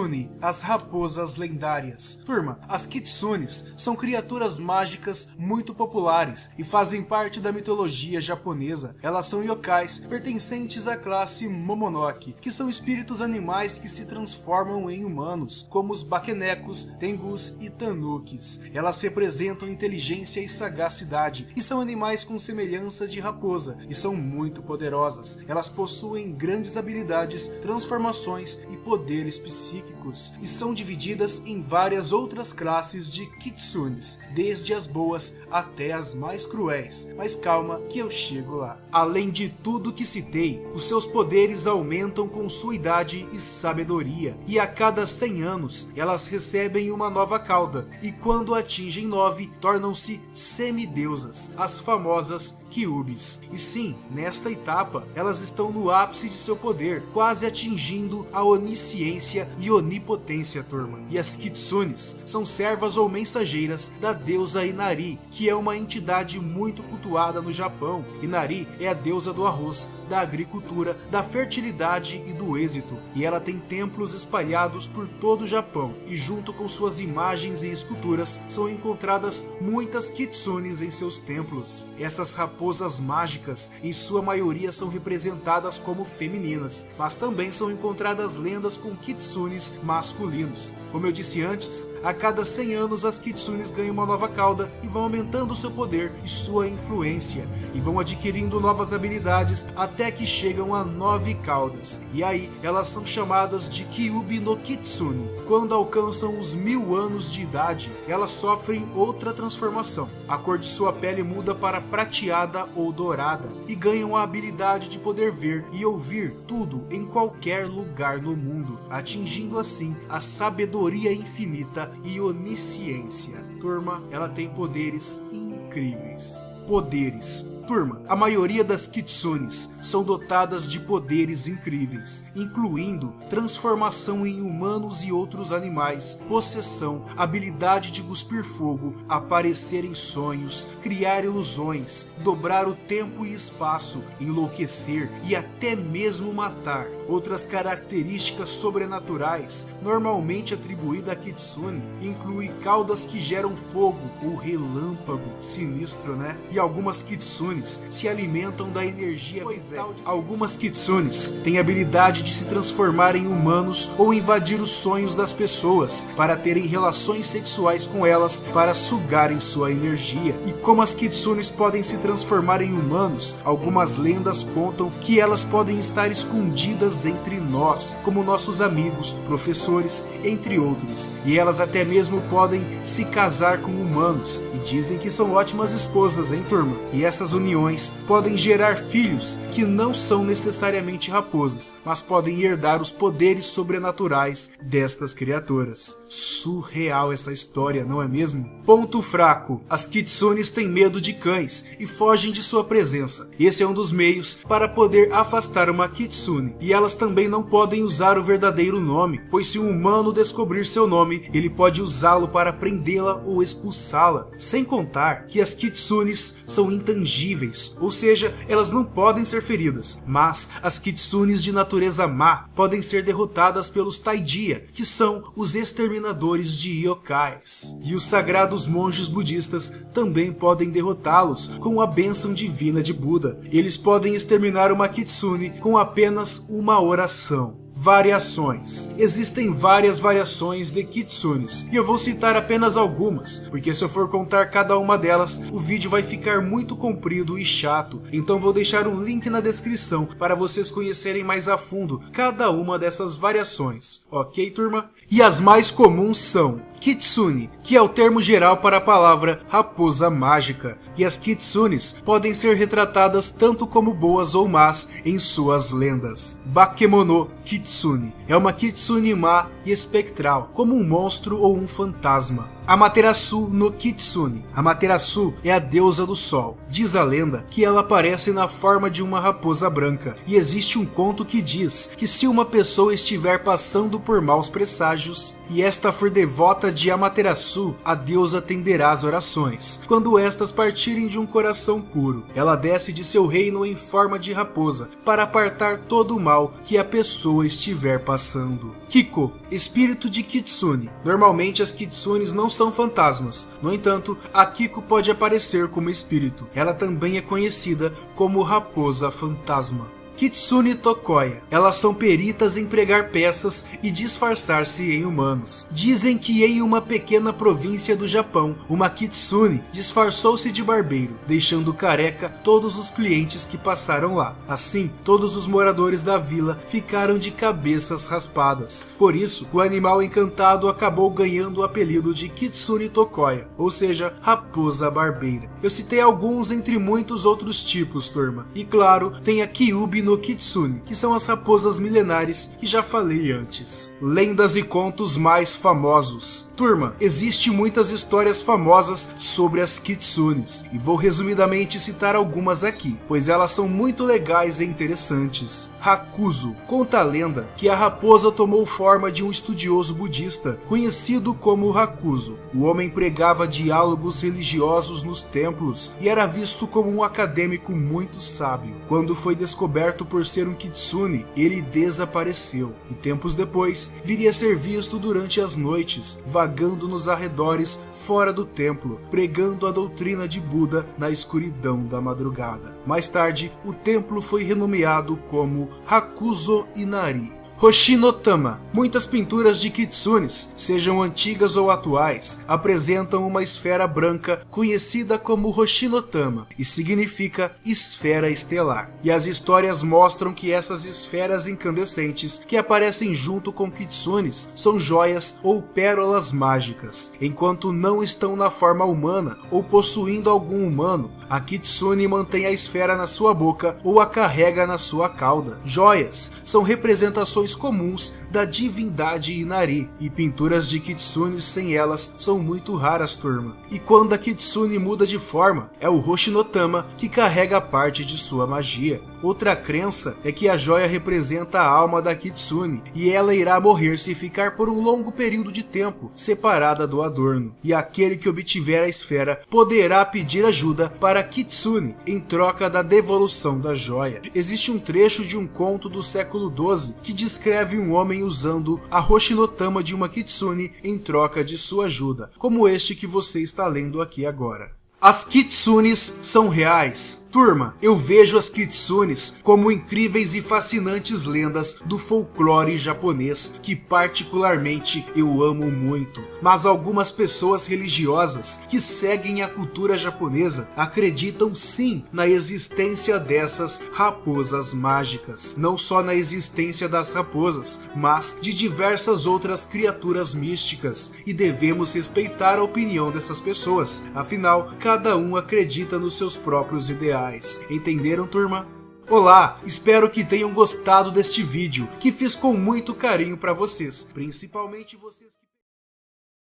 Kitsune, as raposas lendárias. Turma, as Kitsunes são criaturas mágicas muito populares e fazem parte da mitologia japonesa. Elas são yokais pertencentes à classe Momonoke, que são espíritos animais que se transformam em humanos, como os Bakenekos, Tengus e Tanukis. Elas representam inteligência e sagacidade e são animais com semelhança de raposa e são muito poderosas. Elas possuem grandes habilidades, transformações e poderes psíquicos e são divididas em várias outras classes de Kitsunes, desde as boas até as mais cruéis. Mas calma que eu chego lá. Além de tudo que citei, os seus poderes aumentam com sua idade e sabedoria, e a cada 100 anos elas recebem uma nova cauda, e quando atingem 9, tornam-se semideusas, as famosas Kyubis. E sim, nesta etapa, elas estão no ápice de seu poder, quase atingindo a onisciência e onipotência, turma. E as Kitsunes são servas ou mensageiras da deusa Inari, que é uma entidade muito cultuada no Japão. Inari é a deusa do arroz, da agricultura, da fertilidade e do êxito, e ela tem templos espalhados por todo o Japão, e junto com suas imagens e esculturas são encontradas muitas Kitsunes em seus templos. Essas raposas mágicas, em sua maioria, são representadas como femininas, mas também são encontradas lendas com Kitsunes masculinos. Como eu disse antes, a cada 100 anos as Kitsunes ganham uma nova cauda e vão aumentando seu poder e sua influência, e vão adquirindo novas habilidades até que chegam a 9 caudas, e aí elas são chamadas de Kyubi no Kitsune. Quando alcançam os 1000 anos de idade, elas sofrem outra transformação. A cor de sua pele muda para prateada ou dourada, e ganham a habilidade de poder ver e ouvir tudo em qualquer lugar no mundo, atingindo assim a sabedoria infinita e onisciência. Turma, ela tem poderes incríveis. Poderes. Turma, a maioria das Kitsunes são dotadas de poderes incríveis, incluindo transformação em humanos e outros animais, possessão, habilidade de cuspir fogo, aparecer em sonhos, criar ilusões, dobrar o tempo e espaço, enlouquecer e até mesmo matar. Outras características sobrenaturais, normalmente atribuídas a Kitsune, incluem caudas que geram fogo ou relâmpago, sinistro, né? E algumas Kitsunes se alimentam da energia vital. Algumas Kitsunes têm a habilidade de se transformar em humanos ou invadir os sonhos das pessoas para terem relações sexuais com elas para sugarem sua energia. E como as Kitsunes podem se transformar em humanos, algumas lendas contam que elas podem estar escondidas entre nós, como nossos amigos, professores, entre outros. E elas até mesmo podem se casar com humanos, e dizem que são ótimas esposas, hein, turma? E essas uniões podem gerar filhos que não são necessariamente raposas, mas podem herdar os poderes sobrenaturais destas criaturas. Surreal essa história, não é mesmo? Ponto fraco: as Kitsunes têm medo de cães e fogem de sua presença. Esse é um dos meios para poder afastar uma Kitsune. E elas também não podem usar o verdadeiro nome, pois se um humano descobrir seu nome, ele pode usá-lo para prendê-la ou expulsá-la. Sem contar que as Kitsunes são intangíveis, ou seja, elas não podem ser feridas, mas as Kitsunes de natureza má podem ser derrotadas pelos Taidia, que são os exterminadores de yokais. E os sagrados monges budistas também podem derrotá-los com a bênção divina de Buda. Eles podem exterminar uma Kitsune com apenas uma oração. Variações. Existem várias variações de Kitsunes, e eu vou citar apenas algumas, porque se eu for contar cada uma delas, o vídeo vai ficar muito comprido e chato. Então vou deixar um link na descrição para vocês conhecerem mais a fundo cada uma dessas variações. Ok, turma? E as mais comuns são Kitsune, que é o termo geral para a palavra raposa mágica, e as Kitsunes podem ser retratadas tanto como boas ou más em suas lendas. Bakemono Kitsune é uma Kitsune má e espectral, como um monstro ou um fantasma. Amaterasu no Kitsune. Amaterasu é a deusa do sol. Diz a lenda que ela aparece na forma de uma raposa branca, e existe um conto que diz que se uma pessoa estiver passando por maus presságios e esta for devota de Amaterasu, a deusa atenderá às orações. Quando estas partirem de um coração puro, ela desce de seu reino em forma de raposa para apartar todo o mal que a pessoa estiver passando. Kiko, espírito de Kitsune. Normalmente as Kitsunes não são fantasmas, no entanto, a Kiko pode aparecer como espírito. Ela também é conhecida como Raposa Fantasma. Kitsune Tokoya. Elas são peritas em pregar peças e disfarçar-se em humanos. Dizem que em uma pequena província do Japão, uma Kitsune disfarçou-se de barbeiro, deixando careca todos os clientes que passaram lá. Assim, todos os moradores da vila ficaram de cabeças raspadas. Por isso, o animal encantado acabou ganhando o apelido de Kitsune Tokoya, ou seja, raposa barbeira. Eu citei alguns entre muitos outros tipos, turma. E claro, tem a Kyubi no Kitsune, que são as raposas milenares que já falei antes. Lendas e contos mais famosos. Turma, existem muitas histórias famosas sobre as Kitsunes, e vou resumidamente citar algumas aqui, pois elas são muito legais e interessantes. Hakuzo. Conta a lenda que a raposa tomou forma de um estudioso budista, conhecido como Hakuzo. O homem pregava diálogos religiosos nos templos e era visto como um acadêmico muito sábio. Quando foi descoberto por ser um Kitsune, ele desapareceu, e tempos depois viria a ser visto durante as noites, vagando nos arredores fora do templo, pregando a doutrina de Buda na escuridão da madrugada. Mais tarde, o templo foi renomeado como Hakuzo Inari. Hoshinotama. Muitas pinturas de Kitsunes, sejam antigas ou atuais, apresentam uma esfera branca conhecida como Hoshinotama e significa esfera estelar. E as histórias mostram que essas esferas incandescentes que aparecem junto com Kitsunes são joias ou pérolas mágicas. Enquanto não estão na forma humana ou possuindo algum humano, a Kitsune mantém a esfera na sua boca ou a carrega na sua cauda. Joias são representações comuns da divindade Inari, e pinturas de Kitsunes sem elas são muito raras, turma. E quando a Kitsune muda de forma, é o Hoshinotama que carrega parte de sua magia. Outra crença é que a joia representa a alma da Kitsune, e ela irá morrer se ficar por um longo período de tempo separada do adorno, e aquele que obtiver a esfera poderá pedir ajuda para a Kitsune em troca da devolução da joia. Existe um trecho de um conto do século XII que descreve um homem usando a Hoshinotama de uma Kitsune em troca de sua ajuda, como este que você está lendo aqui agora. As Kitsunes são reais. Turma, eu vejo as Kitsunes como incríveis e fascinantes lendas do folclore japonês que particularmente eu amo muito. Mas algumas pessoas religiosas que seguem a cultura japonesa acreditam sim na existência dessas raposas mágicas. Não só na existência das raposas, mas de diversas outras criaturas místicas, e devemos respeitar a opinião dessas pessoas. Afinal, cada um acredita nos seus próprios ideais. Entenderam, turma? Olá, espero que tenham gostado deste vídeo, que fiz com muito carinho para vocês, principalmente vocês que